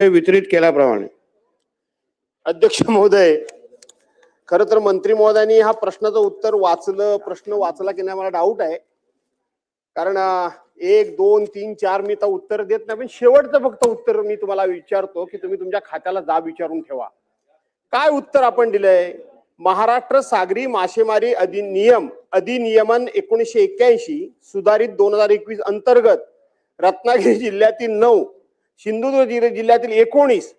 वितरित केल्याप्रमाणे. अध्यक्ष महोदय, खर तर मंत्री महोदयांनी हा प्रश्नाचं उत्तर प्रश्न वाचला की नाही मला डाऊट आहे. कारण 1 2 3 4 मी तर उत्तर देत नाही, पण शेवटचं फक्त उत्तर मी तुम्हाला विचारतो की तुम्ही तुमच्या खात्याला जाब विचारून ठेवा. काय उत्तर आपण दिलंय? महाराष्ट्र सागरी मासेमारी अधिनियमन 1981 सुधारित 2021 अंतर्गत रत्नागिरी जिल्ह्यातील 9, सिंधुदुर्ग जिल्ह्यातील 19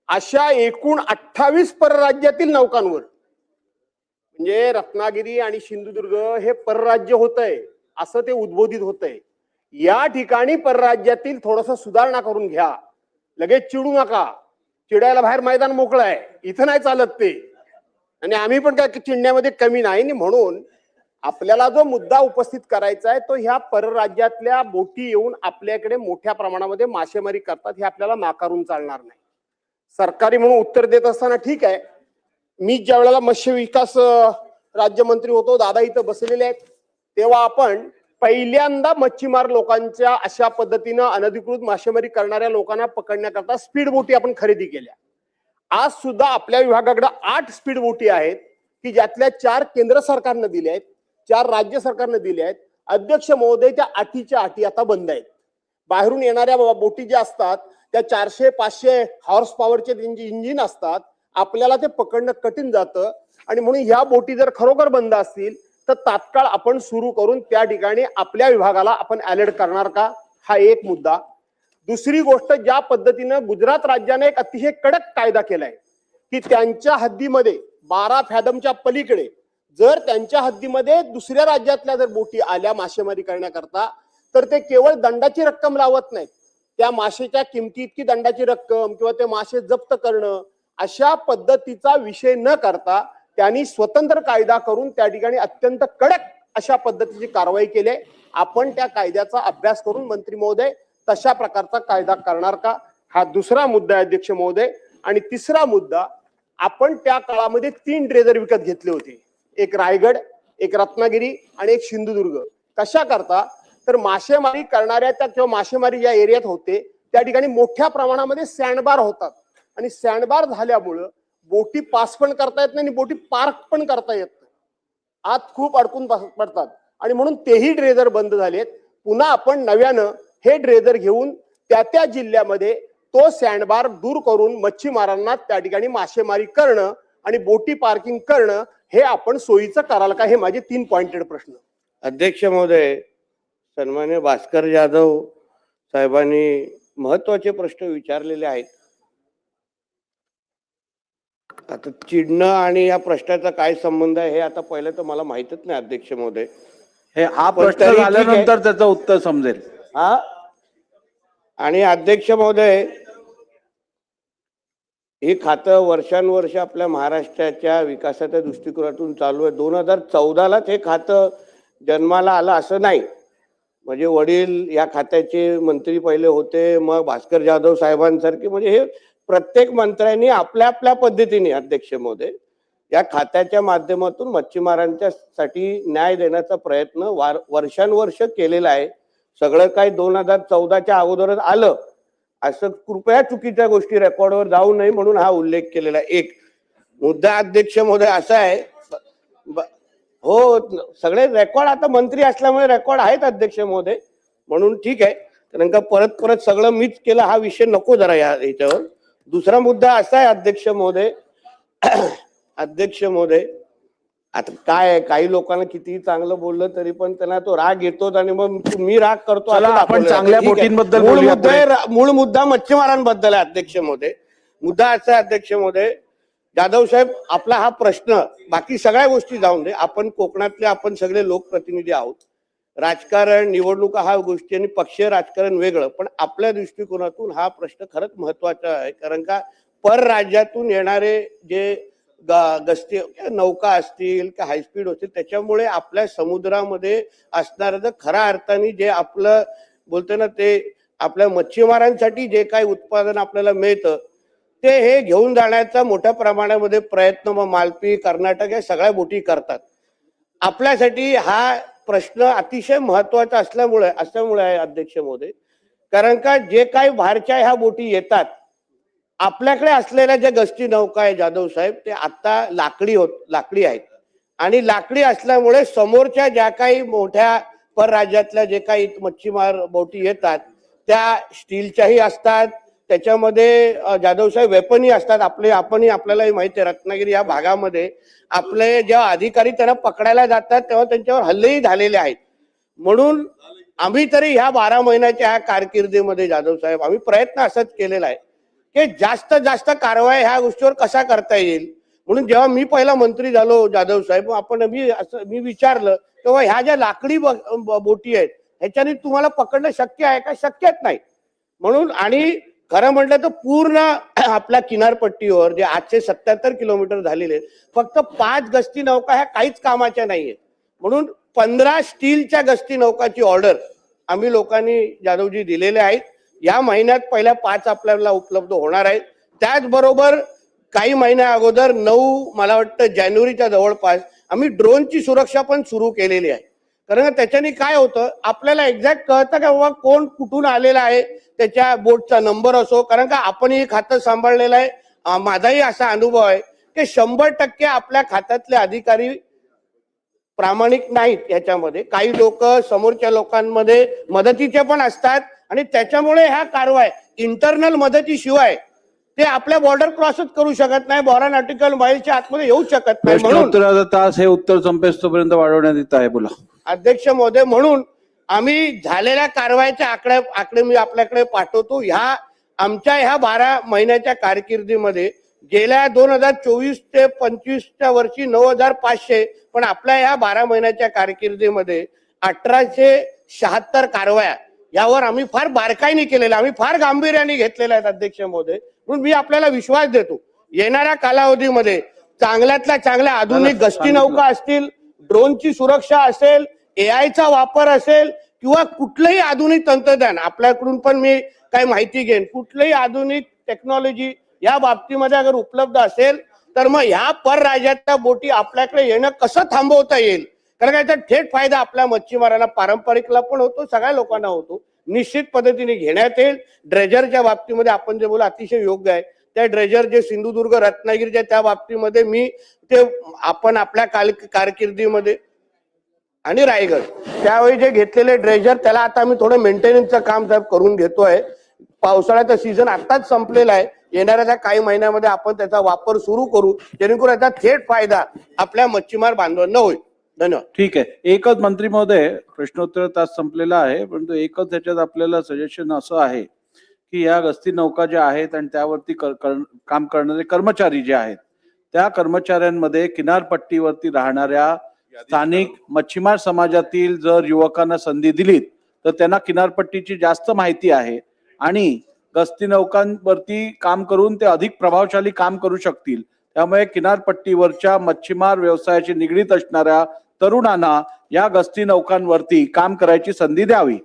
अशा एकूण 28 परराज्यातील नौकांवर, म्हणजे रत्नागिरी आणि सिंधुदुर्ग हे परराज्य होत आहे असं ते उद्बोधित होत आहे. या ठिकाणी परराज्यातील थोडस सुधारणा करून घ्या, लगेच चिडू नका. चिडायला बाहेर मैदान मोकळं आहे, इथं नाही चालत ते. आणि आम्ही पण काय चिडण्यामध्ये कमी नाही. म्हणून आपल्याला जो मुद्दा उपस्थित करायचा आहे तो ह्या परराज्यातल्या बोटी येऊन आपल्याकडे मोठ्या प्रमाणामध्ये मासेमारी करतात हे आपल्याला नाकारून चालणार नाही. सरकारी म्हणून उत्तर देत असताना ठीक आहे, मी ज्या वेळेला मत्स्य विकास राज्यमंत्री होतो, दादा इथं बसलेले आहेत, तेव्हा आपण पहिल्यांदा मच्छीमार लोकांच्या अशा पद्धतीनं अनधिकृत मासेमारी करणाऱ्या लोकांना पकडण्याकरता स्पीड बोटी आपण खरेदी केल्या. आज सुद्धा आपल्या विभागाकडे 8 स्पीड बोटी आहेत की ज्यातल्या 4 केंद्र सरकारनं दिल्या आहेत, 4 राज्य सरकारनं दिल्या आहेत. अध्यक्ष महोदय, त्या 8च्या 8 आता बंद आहेत. बाहेरून येणाऱ्या बोटी ज्या असतात त्या 400-500 हॉर्स पॉवरचे त्यांचे इंजिन असतात, आपल्याला ते पकडणं कठीण जातं. आणि म्हणून ह्या बोटी जर खरोखर बंद असतील तर तात्काळ आपण सुरू करून त्या ठिकाणी आपल्या विभागाला आपण अलर्ट करणार का, हा एक मुद्दा. दुसरी गोष्ट, ज्या पद्धतीनं गुजरात राज्याने एक अतिशय कडक कायदा केलाय की त्यांच्या हद्दीमध्ये 12 फॅदमच्या पलीकडे जर त्यांच्या हद्दीमध्ये दुसऱ्या राज्यातल्या जर बोटी आल्या मासेमारी करण्याकरता तर ते केवळ दंडाची रक्कम लावत नाहीत, त्या मासेच्या किमती इतकी दंडाची रक्कम किंवा ते मासे जप्त करणं अशा पद्धतीचा विषय न करता त्यांनी स्वतंत्र कायदा करून त्या ठिकाणी अत्यंत कडक अशा पद्धतीची कारवाई केली. आपण त्या कायद्याचा अभ्यास करून मंत्री महोदय तशा प्रकारचा कायदा करणार का, हा दुसरा मुद्दा आहे अध्यक्ष महोदय. आणि तिसरा मुद्दा, आपण त्या काळामध्ये 3 ड्रेजर विकत घेतले होते, एक रायगड, एक रत्नागिरी आणि एक सिंधुदुर्ग. कशा करता तर मासेमारी करणाऱ्या त्या किंवा मासेमारी ज्या एरियात होते त्या ठिकाणी मोठ्या प्रमाणामध्ये सँडबार होतात आणि सँडबार झाल्यामुळं बोटी पास पण करता येत नाही आणि बोटी पार्क पण करता येत नाही, आत खूप अडकून पडतात. आणि म्हणून तेही ड्रेजर बंद झालेत. पुन्हा आपण नव्यानं हे ड्रेजर घेऊन त्या जिल्ह्यामध्ये तो सँडबार दूर करून मच्छीमारांना त्या ठिकाणी मासेमारी करणं आणि बोटी पार्किंग करणं हे आपण सोयीचं कराल का, हे माझे 3 पॉइंटेड प्रश्न. अध्यक्ष महोदय, सन्मान्य भास्कर जाधव साहेबांनी महत्वाचे प्रश्न विचारलेले आहेत. आता चिडणं आणि या प्रश्नाचा काय संबंध आहे हे आता पहिलं तर मला माहितच नाही अध्यक्ष महोदय. हा प्रश्न झाल्यानंतर त्याचं उत्तर समजेल. हा, आणि अध्यक्ष महोदय, हे खातं वर्षानुवर्ष आपल्या महाराष्ट्राच्या विकासाच्या दृष्टिकोनातून चालू आहे. 2014लाच हे खातं जन्माला आलं असं नाही. म्हणजे वडील या खात्याचे मंत्री पहिले होते, मग भास्कर जाधव साहेबांसारखे, म्हणजे हे प्रत्येक मंत्र्यांनी आपल्या आपल्या पद्धतीने अध्यक्ष महोदय या खात्याच्या माध्यमातून मच्छीमारांच्या साठी न्याय देण्याचा प्रयत्न वर्षानुवर्ष केलेला आहे. सगळं काही 2014च्या अगोदरच आलं असं कृपया चुकीच्या गोष्टी रेकॉर्डवर जाऊ नये म्हणून हा उल्लेख केलेला आहे. एक मुद्दा अध्यक्ष महोदय असा आहे, हो सगळे रेकॉर्ड आता मंत्री असल्यामुळे रेकॉर्ड आहेत अध्यक्ष महोदय, म्हणून ठीक आहे. कारण का परत परत सगळं मीच केलं हा विषय नको जरा याच्यावर. दुसरा मुद्दा असा आहे अध्यक्ष महोदय, अध्यक्ष महोदय, आता काय आहे, काही लोकांना कितीही चांगलं बोललं तरी पण त्यांना तो राग येतो आणि मग मी राग करतो. आपण चांगल्या बोटींबद्दल मूळ मुद्दा मच्छीमारांबद्दल आहे अध्यक्ष महोदय. मुद्दा असा आहे अध्यक्ष महोदय, जाधव साहेब, आपला हा प्रश्न, बाकी सगळ्या गोष्टी जाऊन दे, आपण कोकणातले आपण सगळे लोकप्रतिनिधी आहोत. राजकारण, निवडणुका हा गोष्टी आणि पक्षीय राजकारण वेगळं, पण आपल्या दृष्टिकोनातून हा प्रश्न खरंच महत्वाचा आहे. कारण का परराज्यातून येणारे जे गस्ती नौका असतील का हायस्पीड असतील त्याच्यामुळे आपल्या समुद्रामध्ये असणारं खऱ्या अर्थाने जे आपलं बोलतो ना ते आपल्या मच्छीमारांसाठी जे काही उत्पादन आपल्याला मिळतं ते हे घेऊन जाण्याचा मोठ्या प्रमाणामध्ये प्रयत्न मग मालपी, कर्नाटक या सगळ्या बोटी करतात. आपल्यासाठी हा प्रश्न अतिशय महत्वाचा असल्यामुळे आहे अध्यक्ष महोदय. कारण का जे काही बाहेरच्या ह्या बोटी येतात आपल्याकडे असलेल्या ज्या गस्ती नौका आहे जाधव साहेब ते आता लाकडी आहेत आणि लाकडी असल्यामुळे समोरच्या ज्या काही मोठ्या परराज्यातल्या जे काही मच्छीमार बोटी येतात त्या स्टीलच्याही असतात, त्याच्यामध्ये जाधव साहेब वेपनही असतात. आपल्यालाही माहिती आहे रत्नागिरी या भागामध्ये आपले जेव्हा अधिकारी त्यांना पकडायला जातात तेव्हा त्यांच्यावर हल्लेही झालेले आहेत. म्हणून आम्ही तरी ह्या 12 महिन्याच्या ह्या कारकिर्दीमध्ये जाधव साहेब आम्ही प्रयत्न असाच केलेला आहे की जास्त जास्त कारवाई ह्या गोष्टीवर कसा करता येईल. म्हणून जेव्हा मी पहिला मंत्री झालो जाधव साहेब मी विचारलं तेव्हा ह्या ज्या लाकडी बोटी आहेत ह्याच्याने तुम्हाला पकडणं शक्य आहे का? शक्यच नाही. म्हणून आणि खरं म्हटलं तर पूर्ण आपल्या किनारपट्टीवर जे 877 किलोमीटर झालेले फक्त 5 गस्ती नौका ह्या काहीच कामाच्या नाहीयेत. म्हणून 15 स्टीलच्या गस्ती नौकाची ऑर्डर आम्ही लोकांनी जाधवजी दिलेले आहेत. या महिन्यात पहिल्या 5 आपल्याला उपलब्ध होणार आहेत. त्याचबरोबर काही महिन्या अगोदर 9 मला वाटतं जानेवारीच्या जवळपास आम्ही ड्रोनची सुरक्षा पण सुरू केलेली आहे. कारण त्याच्याने काय होतं आपल्याला एक्झॅक्ट कळतं का बाबा कोण कुठून आलेला आहे, त्याच्या बोटचा नंबर असो. कारण का आपणही खातं सांभाळलेलं आहे. माझाही असा अनुभव आहे की 100% आपल्या खात्यातले अधिकारी प्रामाणिक नाहीत. याच्यामध्ये काही लोक समोरच्या लोकांमध्ये मदतीचे पण असतात आणि त्याच्यामुळे ह्या कारवाई इंटरनल मदतीशिवाय ते आपल्या बॉर्डर क्रॉसच करू शकत नाही, 12 नॉटिकल माईलच्या आतमध्ये येऊ शकत नाही. म्हणून प्रश्नोत्तराचा तास हे उत्तर संपेस्तोपर्यंत वाढवण्यात येत आहे. बोला अध्यक्ष महोदय. म्हणून आम्ही झालेल्या कारवाईचे आकडे मी आपल्याकडे पाठवतो. आमच्या ह्या 12 महिन्याच्या कारकिर्दीमध्ये गेल्या 2024 ते 25च्या वर्षी 9,500 पण आपल्या ह्या 12 महिन्याच्या कारकिर्दीमध्ये 1876 कारवाया यावर आम्ही फार बारकाईने केलेल्या, आम्ही फार गांभीर्याने घेतलेल्या आहेत अध्यक्ष महोदय. म्हणून मी आपल्याला विश्वास देतो येणाऱ्या कालावधीमध्ये चांगल्यातल्या चांगल्या आधुनिक गस्ती नौका असतील, ड्रोनची सुरक्षा असेल, एआयचा वापर असेल किंवा कुठलंही आधुनिक तंत्रज्ञान आपल्याकडून पण मी काही माहिती घेईन. कुठलंही आधुनिक टेक्नॉलॉजी या बाबतीमध्ये अगर उपलब्ध असेल तर मग ह्या परराज्यातल्या बोटी आपल्याकडे येणं कसं थांबवता येईल. कारण का याचा थेट फायदा आपल्या मच्छीमारांना पारंपरिकला पण होतो, सगळ्या लोकांना होतो. निश्चित पद्धतीने घेण्यात येईल. ड्रेजरच्या बाबतीमध्ये आपण जे बोला अतिशय योग्य आहे. त्या ड्रेजर जे सिंधुदुर्ग रत्नागिरीच्या त्या बाबतीमध्ये मी ते आपण आपल्या कारकिर्दीमध्ये आणि रायगड त्यावेळी जे घेतलेले ड्रेजर त्याला आता आम्ही थोडं मेंटेनन्सचं काम साहेब करून घेतोय. पावसाळ्याचा सीझन आताच संपलेला आहे. येणाऱ्या काही महिन्यामध्ये आपण त्याचा वापर सुरू करू जेणेकरून याचा थेट फायदा आपल्या मच्छीमार बांधवांना होईल. धन्यवाद. ठीक आहे. एकच मंत्री महोदय प्रश्नोत्तर तास संपलेला आहे, परंतु एकच त्याच्यात आपल्याला सजेशन असं आहे की या गस्ती नौका ज्या आहेत आणि त्यावरती काम करणारे कर्मचारी जे आहेत त्या कर्मचाऱ्यांमध्ये किनारपट्टीवरती राहणाऱ्या स्थानिक मच्छीमार समाजातील जर युवकांना संधी दिलीत तर त्यांना किनारपट्टीची जास्त माहिती आहे आणि गस्ती नौकांवरती काम करून ते अधिक प्रभावशाली काम करू शकतील. त्यामुळे किनारपट्टीवरच्या मच्छीमार व्यवसायाशी निगडीत असणाऱ्या तरुणांना या गस्ती नौकांवरती काम करायची संधी द्यावी.